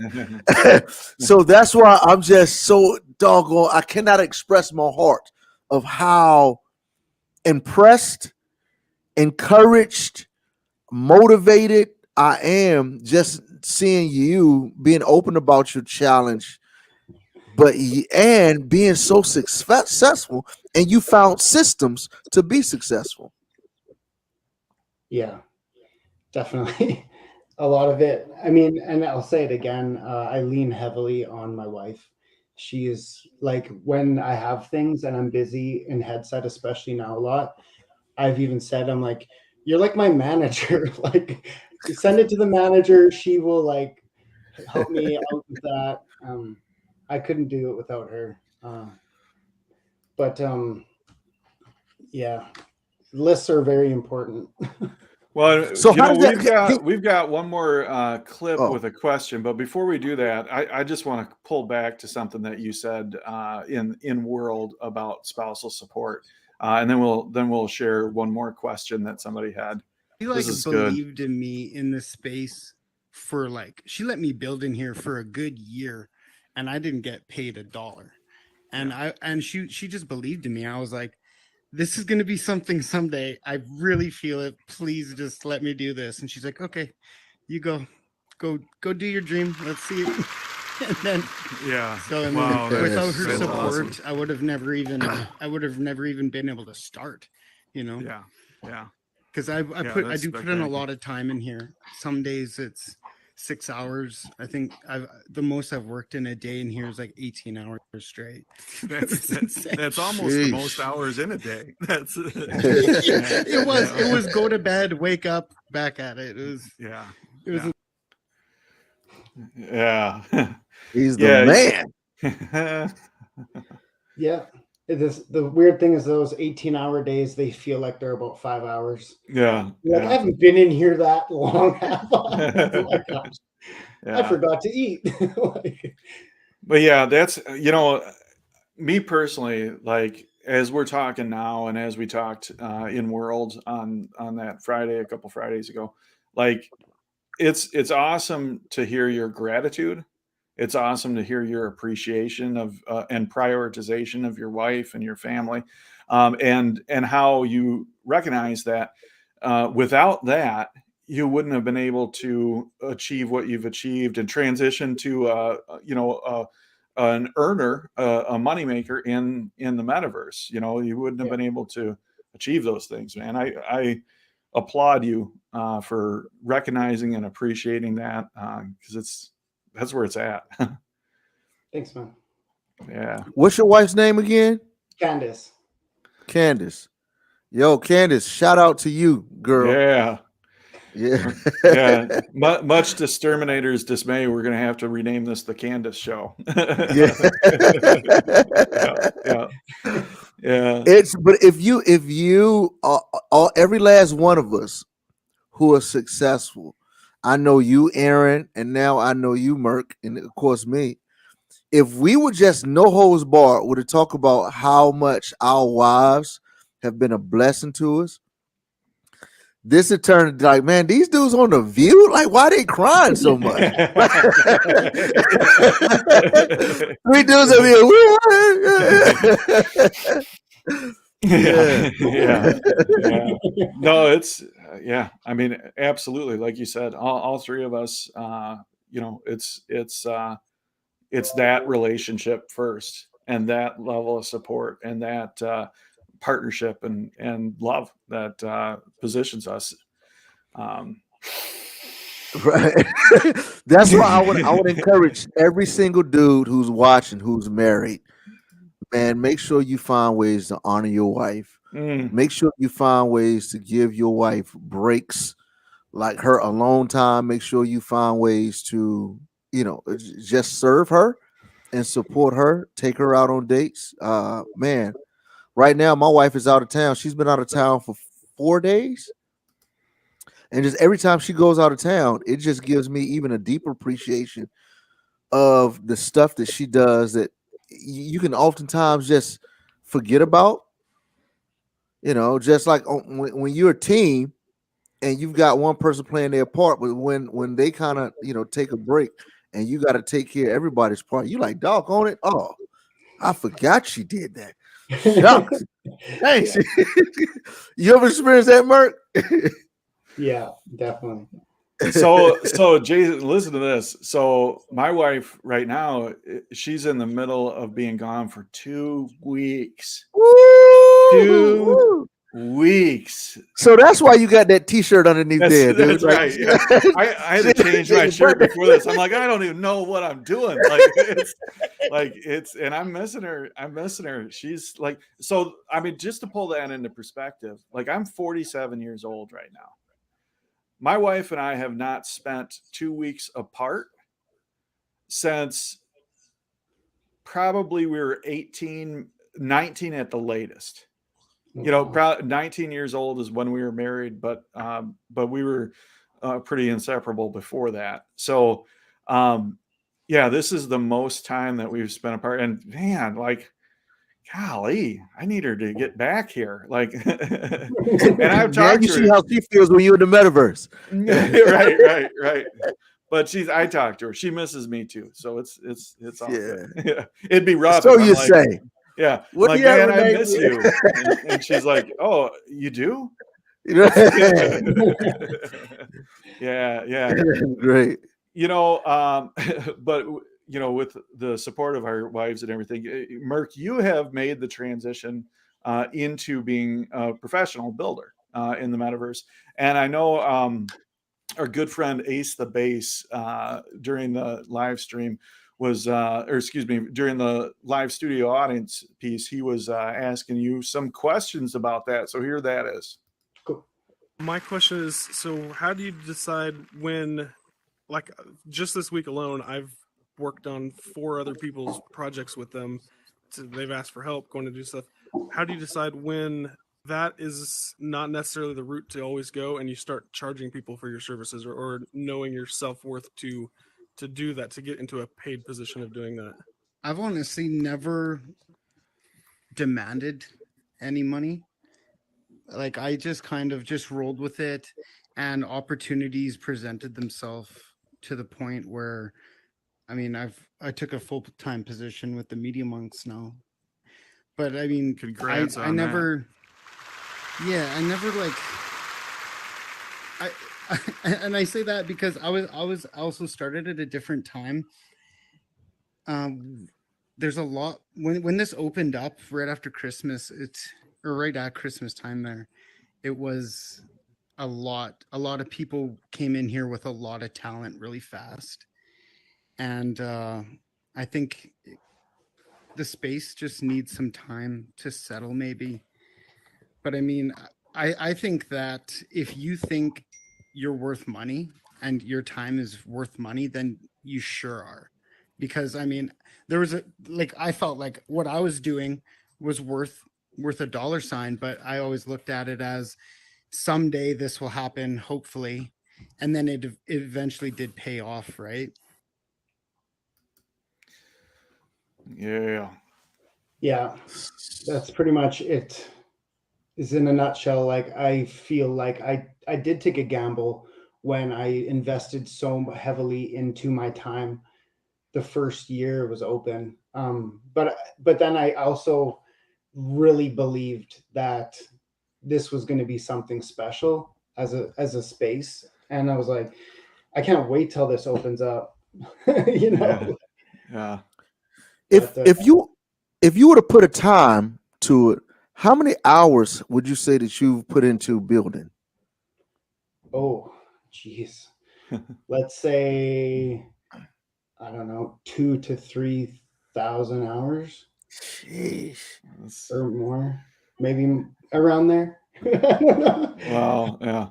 S1: So that's why I'm just so doggone, I cannot express my heart of how impressed, encouraged, motivated I am just seeing you being open about your challenge, and being so successful, and you found systems to be successful.
S5: Yeah, definitely. A lot of it. I mean, and I'll say it again, I lean heavily on my wife. She is like, when I have things and I'm busy in headset, especially now a lot, I've even said, I'm like, you're like my manager. Like, you send it to the manager, she will like help me out with that. I couldn't do it without her. But yeah, lists are very important.
S2: Well,
S1: So
S2: you
S1: how
S2: know,
S1: does that?
S2: we've got one more clip
S1: Oh.
S2: with a question, but before we do that, I just want to pull back to something that you said in World about spousal support, and then we'll share one more question that somebody had.
S4: She
S2: This
S4: like
S2: is good.
S4: believed in me in this space for like, she let me build in here for a good year, and I didn't get paid $1. And she just believed in me. I was like, this is gonna be something someday. I really feel it. Please just let me do this. And she's like, okay, you go do your dream. Let's see it. And then
S2: Yeah.
S4: so I mean,
S2: Wow,
S4: without her
S2: that's
S4: support,
S2: awesome.
S4: I would have never even been able to start, you know.
S2: Yeah.
S4: Because I do
S2: that's
S4: put in a lot of time in here. Some days it's 6 hours. I think the most I've worked in a day in here is like 18 hours straight.
S2: That's almost the most hours in a day. That's
S4: it was go to bed, wake up, back at it. It was
S2: yeah.
S1: He's the
S2: man.
S5: Yeah. It is, the weird thing is those 18-hour days, they feel like they're about 5 hours.
S2: Yeah.
S5: Like, I haven't been in here that long. Oh my gosh.
S2: Yeah.
S5: I forgot to eat. Like,
S2: but yeah, that's, you know, me personally, like, as we're talking now, and as we talked in World on that Friday, a couple Fridays ago, like, it's awesome to hear your gratitude. It's awesome to hear your appreciation of and prioritization of your wife and your family, and how you recognize that without that, you wouldn't have been able to achieve what you've achieved and transition to an earner, a moneymaker in the metaverse. You know, you wouldn't have been able to achieve those things, man. I applaud you for recognizing and appreciating that, because that's where it's at.
S5: thanks, man.
S2: Yeah.
S1: What's your wife's name again?
S5: Candace.
S1: Candace. Yo, Candace, shout out to you, girl.
S2: Yeah.
S1: Yeah.
S2: Yeah, much to Terminator's dismay, we're going to have to rename this the Candace Show.
S1: Yeah.
S2: Yeah. Yeah.
S1: But if you all every last one of us who are successful, I know you, Aaron, and now I know you, Merc, and of course me. If we were just no holds barred, were to talk about how much our wives have been a blessing to us, this would turn into like, man, these dudes on the View, like, why they crying so much? Three dudes over here.
S2: Yeah. No, it's yeah. I mean, absolutely, like you said, all three of us. It's that relationship first, and that level of support, and that partnership and love that positions us.
S1: Right. That's why I would encourage every single dude who's watching, who's married, man, make sure you find ways to honor your wife. Make sure you find ways to give your wife breaks, like her alone time. Make sure you find ways to, just serve her and support her, take her out on dates. Man, right now my wife is out of town. She's been out of town for 4 days. And just every time she goes out of town, it just gives me even a deeper appreciation of the stuff that she does that you can oftentimes just forget about. Just like when you're a team and you've got one person playing their part, but when they kind of take a break and you got to take care of everybody's part, you like, dog on it. Oh, I forgot she did that. Shucks. Thanks. You ever experienced that, Merc?
S5: Yeah, definitely.
S2: So Jason, listen to this. So my wife right now, she's in the middle of being gone for 2 weeks.
S1: Woo!
S2: 2 weeks.
S1: So that's why you got that T-shirt underneath there, dude.
S2: That's right. Yeah. I had to change my shirt before this. I'm like, I don't even know what I'm doing. And I'm missing her. She's like, so I mean, just to pull that into perspective, like I'm 47 years old right now. My wife and I have not spent 2 weeks apart since probably we were 18, 19 at the latest. Probably 19 years old is when we were married, but we were pretty inseparable before that. So, this is the most time that we've spent apart. And man, like, golly, I need her to get back here. Like, and I've talked
S1: you
S2: to
S1: see
S2: her.
S1: how she feels when you're in the metaverse.
S2: Right. But I talked to her. She misses me too. So it's all good. Yeah. It'd be rough.
S1: So you say.
S2: Yeah.
S1: What
S2: like, man, I miss you. And she's like, oh, you do? Yeah.
S1: Great.
S2: But with the support of our wives and everything, Merc, you have made the transition into being a professional builder in the metaverse. And I know our good friend Ace the Bass during the live stream during the live studio audience piece, he was asking you some questions about that. So here that is.
S5: Cool.
S7: My question is, so how do you decide when, like just this week alone, I've worked on 4 other people's projects with them. So they've asked for help going to do stuff. How do you decide when that is not necessarily the route to always go and you start charging people for your services or knowing your self-worth to do that, to get into a paid position of doing that?
S4: I've honestly never demanded any money. Like I just kind of just rolled with it, and opportunities presented themselves to the point where, I mean, I took a full-time position with the Media Monks now. But I mean,
S7: congrats
S4: I never, that. Yeah, I never like, and I say that because I was also started at a different time. There's a lot when this opened up right after Christmas, right at Christmas time there, it was a lot of people came in here with a lot of talent really fast. And I think the space just needs some time to settle maybe. But I mean, I think that if you think you're worth money and your time is worth money, then you sure are. Because I mean, there was I felt like what I was doing was worth a dollar sign, but I always looked at it as someday this will happen, hopefully. And then it eventually did pay off, right?
S2: Yeah.
S5: Yeah, that's pretty much it. Is in a nutshell. Like, I feel like I did take a gamble when I invested so heavily into my time the first year it was open. But then I also really believed that this was going to be something special as a space, and I was like, I can't wait till this opens up. You know.
S2: Yeah.
S1: If
S5: But,
S1: if you were to put a time to it, how many hours would you say that you've put into building?
S5: oh, geez, let's say, I don't know, 2,000 to 3,000 hours
S1: Sheesh.
S5: or more, maybe around there. I don't know.
S2: Wow. Yeah.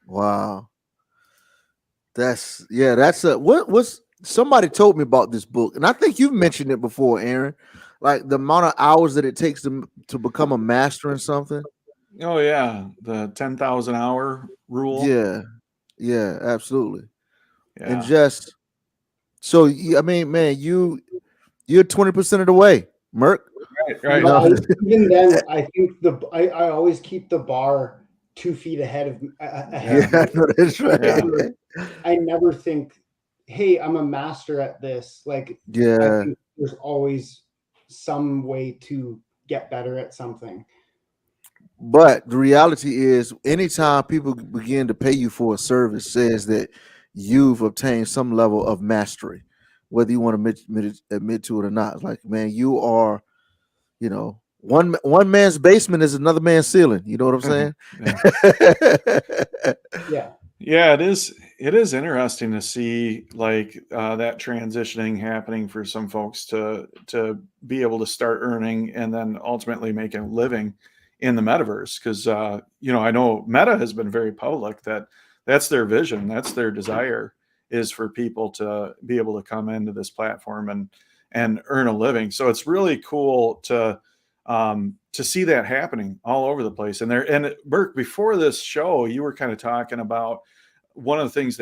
S1: Wow. That's what was somebody told me about this book, and I think you've mentioned it before, Aaron. Like the amount of hours that it takes to become a master in something.
S2: Oh yeah. The 10,000 hour rule.
S1: Yeah, absolutely. And
S2: Yeah.
S1: just so I mean, man, you're 20% of the way, Merc.
S2: Right.
S5: No,
S1: No,
S5: even then, I think I always keep the bar 2 feet ahead of
S1: yeah,
S5: me.
S1: no, that's right.
S5: I never think, hey, I'm a master at this. Like, I
S1: Yeah,
S5: think there's always some way to get better at something.
S1: but the reality is, anytime people begin to pay you for a service, says that you've obtained some level of mastery, whether you want to admit to it or not. Like, man, you are, one man's basement is another man's ceiling. You know what I'm saying?
S5: Yeah.
S2: Yeah, it is. It is interesting to see like that transitioning happening for some folks to be able to start earning and then ultimately making a living in the metaverse. Because I know Meta has been very public that that's their vision, that's their desire, is for people to be able to come into this platform and earn a living. So it's really cool to see that happening all over the place. And Merc, before this show, you were kind of talking about one of the things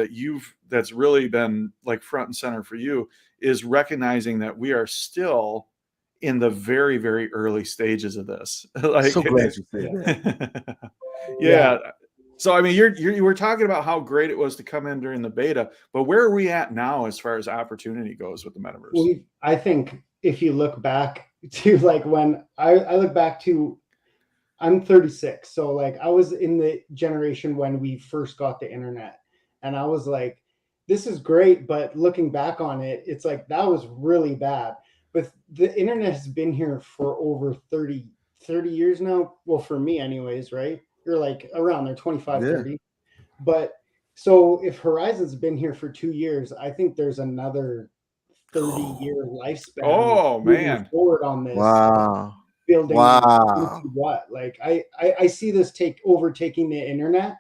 S2: that's really been like front and center for you is recognizing that we are still in the very, very early stages of this. Like,
S1: So glad you said that.
S2: yeah. So, I mean, you were talking about how great it was to come in during the beta, but where are we at now as far as opportunity goes with the metaverse?
S5: Well, I think if you look back to like when I look back to, I'm 36. So like I was in the generation when we first got the internet, and I was like, this is great. But looking back on it, it's like, that was really bad. But the internet has been here for over 30 years now. Well, for me anyways, right? You're like around there, 25, 30. But so if Horizon's been here for 2 years, I think there's another 30-year lifespan.
S2: Oh man,
S5: forward on this.
S1: Wow.
S5: Building
S1: Wow.
S5: into what? Like I see this overtaking the internet,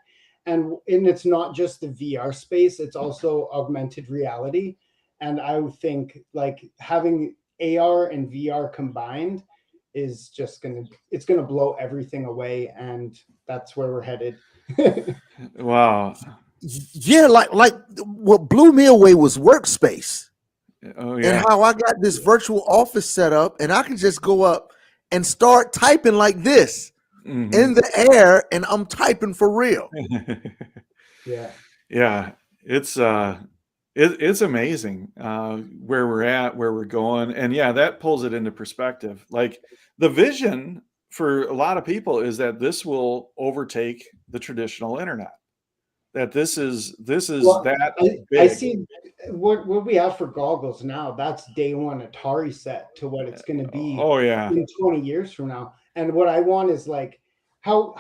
S5: and it's not just the VR space, it's also augmented reality. And I would think like having AR and VR combined is just it's gonna blow everything away, and that's where we're headed.
S2: wow.
S1: Yeah, like what blew me away was workspace.
S2: Oh
S1: And
S2: yeah.
S1: how I got this virtual office set up, and I can just go up and start typing like this
S2: Mhm.
S1: in the air, and I'm typing for real.
S5: Yeah.
S2: Yeah, it's amazing where we're at, where we're going, and yeah, that pulls it into perspective. Like the vision for a lot of people is that this will overtake the traditional internet. That this is
S5: Well,
S2: that
S5: I
S2: big.
S5: see what we have for goggles now. That's day one Atari set to what it's going to be
S2: Oh yeah.
S5: in 20 years from now. And what I want is like how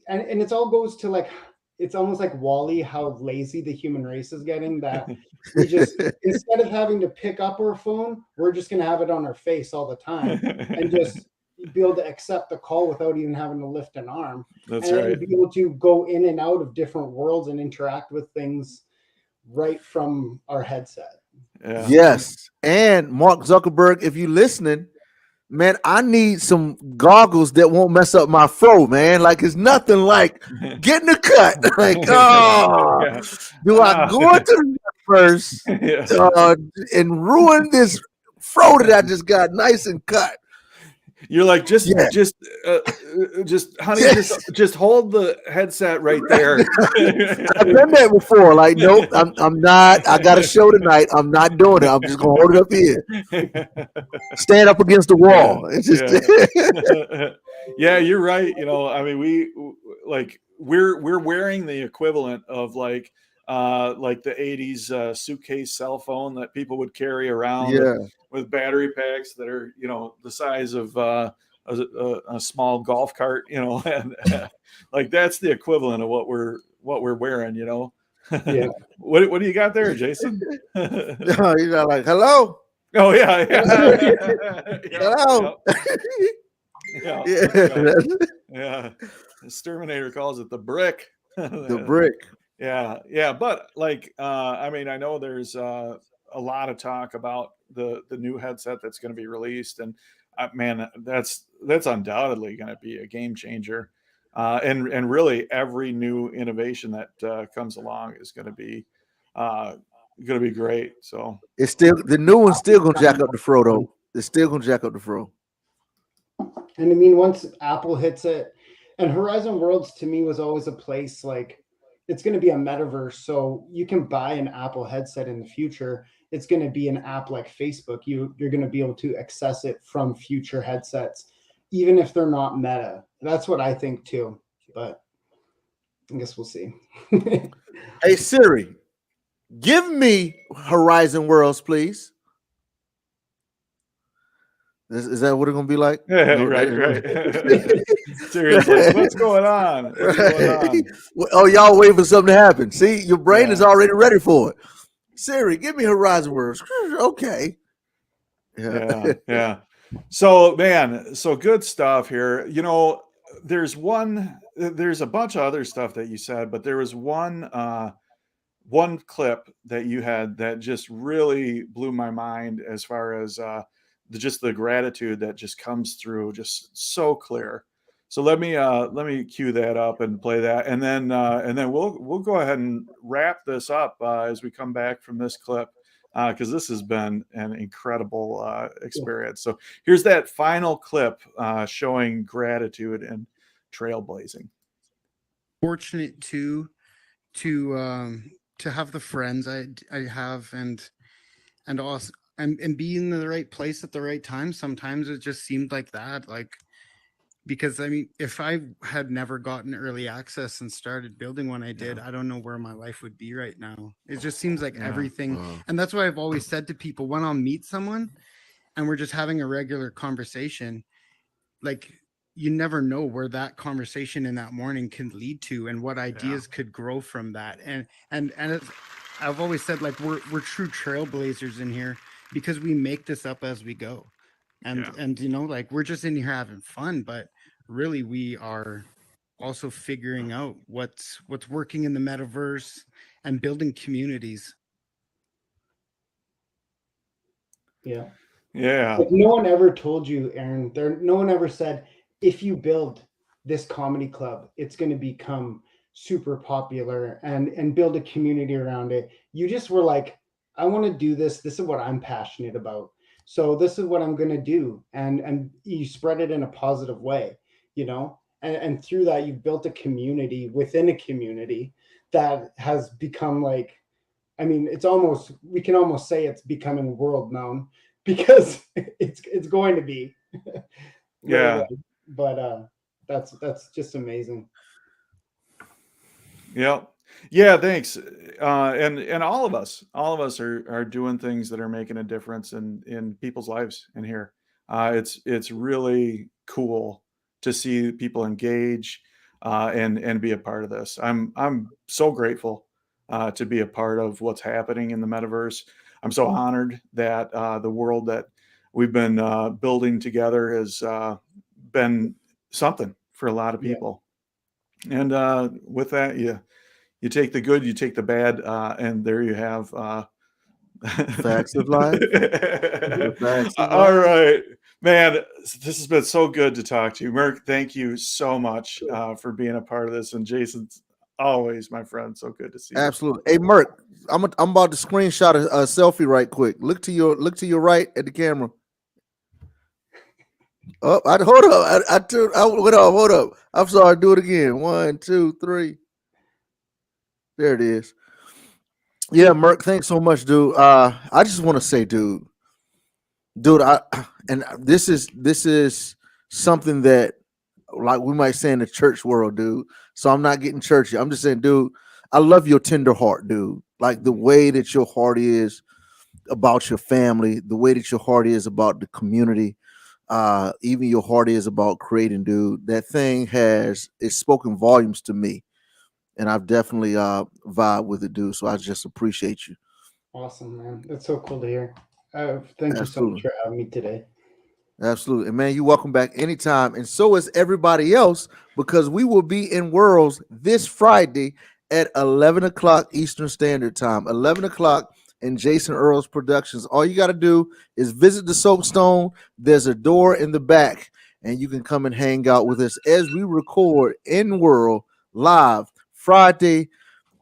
S5: and it all goes to like, it's almost like Wall-E, how lazy the human race is getting, that we just instead of having to pick up our phone, we're just going to have it on our face all the time and just be able to accept the call without even having to lift an arm.
S2: That's
S5: and
S2: right.
S5: be able to go in and out of different worlds and interact with things right from our headset.
S2: Yeah.
S1: Yes. And Mark Zuckerberg, if you listening, man, I need some goggles that won't mess up my fro, man. Like it's nothing like getting a cut. Like, oh,
S2: Yeah.
S1: do I go into the first
S2: Yeah.
S1: and ruin this fro that I just got nice and cut?
S2: You're like, just honey,
S1: Yes.
S2: just hold the headset right there.
S1: I've done that before. Like, nope, I'm not. I got a show tonight. I'm not doing it. I'm just gonna hold it up here. Stand up against the wall. It's just
S2: Yeah, you're right. You know, I mean, we're wearing the equivalent of like the 80s suitcase cell phone that people would carry around
S1: yeah.
S2: with battery packs that are, you know, the size of a small golf cart, you know, and like that's the equivalent of what we're wearing, you know.
S5: Yeah.
S2: What do you got there, Jason?
S1: No, you're not like, hello.
S2: Oh yeah,
S1: Hello.
S2: yeah. This Terminator calls it the brick.
S1: The brick.
S2: Yeah. But like, I mean, I know there's a lot of talk about the new headset that's going to be released, and man, that's undoubtedly going to be a game changer. And really, every new innovation that comes along is going to be great. So
S1: It's still the new one's still gonna jack up the fro though. It's still gonna jack up the fro.
S5: And I mean, once Apple hits it, and Horizon Worlds to me was always a place like it's going to be a metaverse. So you can buy an Apple headset in the future. It's going to be an app like Facebook. You're going to be able to access it from future headsets, even if they're not Meta. That's what I think too. But I guess we'll see.
S1: Hey Siri, give me Horizon Worlds, please. Is that what it's gonna be like?
S2: yeah,
S1: No,
S2: right. Seriously, what's going on? What's going on?
S1: Oh, y'all waiting for something to happen. See, your brain is
S2: Yeah.
S1: already ready for it. Siri, give me Horizon Worlds. Okay.
S2: Yeah. So man, so good stuff here. You know, there's a bunch of other stuff that you said, but there was one clip that you had that just really blew my mind as far as just the gratitude that just comes through just so clear. So let me cue that up and play that, and then we'll go ahead and wrap this up as we come back from this clip, because this has been an incredible experience. So here's that final clip showing gratitude and trailblazing.
S4: Fortunate to have the friends I have, and also and be in the right place at the right time. Sometimes it just seemed like that, like, because I mean, if I had never gotten early access and started building when I did, I don't know where my life would be right now. It just seems like everything. And that's why I've always said to people, when I'll meet someone and we're just having a regular conversation, like, you never know where that conversation in that morning can lead to and what ideas could grow from that. And it's, I've always said, like, we're true trailblazers in here because we make this up as we go. And you know, like, we're just in here having fun, but really we are also figuring out what's working in the metaverse and building communities.
S5: Yeah.
S2: Yeah.
S5: No one ever told you, Aaron, no one ever said, if you build this comedy club, it's going to become super popular and build a community around it. You just were like, I want to do this. This is what I'm passionate about. So this is what I'm going to do. And you spread it in a positive way, you know, and through that, you've built a community within a community that has become like, I mean, we can almost say it's becoming world known because it's going to be.
S2: Yeah.
S5: But that's just amazing.
S2: Yeah, thanks. And all of us are doing things that are making a difference in people's lives in here. It's really cool to see people engage and be a part of this. I'm so grateful to be a part of what's happening in the metaverse. I'm so honored that the world that we've been building together has been something for a lot of people. And with that, you take the good, you take the bad, and there you have
S1: Facts of life. The facts of
S2: All
S1: life.
S2: right, man. This has been so good to talk to you, Merc. Thank you so much for being a part of this, and Jason's always my friend. So good to see you.
S1: Absolutely. Hey, Merc, I'm about to screenshot a selfie right quick. Look to your right at the camera. Oh, hold up. Hold up. I'm sorry. Do it again. 1, 2, 3. There it is. Yeah, Merc. Thanks so much, dude. I just want to say, dude, and this is something that, like, we might say in the church world, dude. So I'm not getting churchy. I'm just saying, dude, I love your tender heart, dude. Like the way that your heart is about your family, the way that your heart is about the community, even your heart is about creating, dude. That thing it's spoken volumes to me, and I've definitely vibe with it, dude. So I just appreciate you.
S5: Awesome, man. That's so cool to hear. Thank you so much for having me today.
S1: Absolutely. And man, you're welcome back anytime. And so is everybody else, because we will be in Worlds this Friday at 11 o'clock Eastern Standard Time, 11 o'clock in Jason Earls Productions. All you got to do is visit the Soapstone. There's a door in the back, and you can come and hang out with us as we record in World live Friday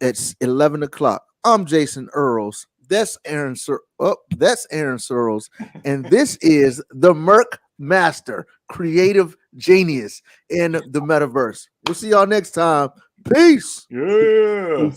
S1: at 11 o'clock. I'm Jason Earls. That's Aaron Sorrels, and this is the Merc Master, creative genius in the metaverse. We'll see y'all next time. Peace.
S2: Yeah.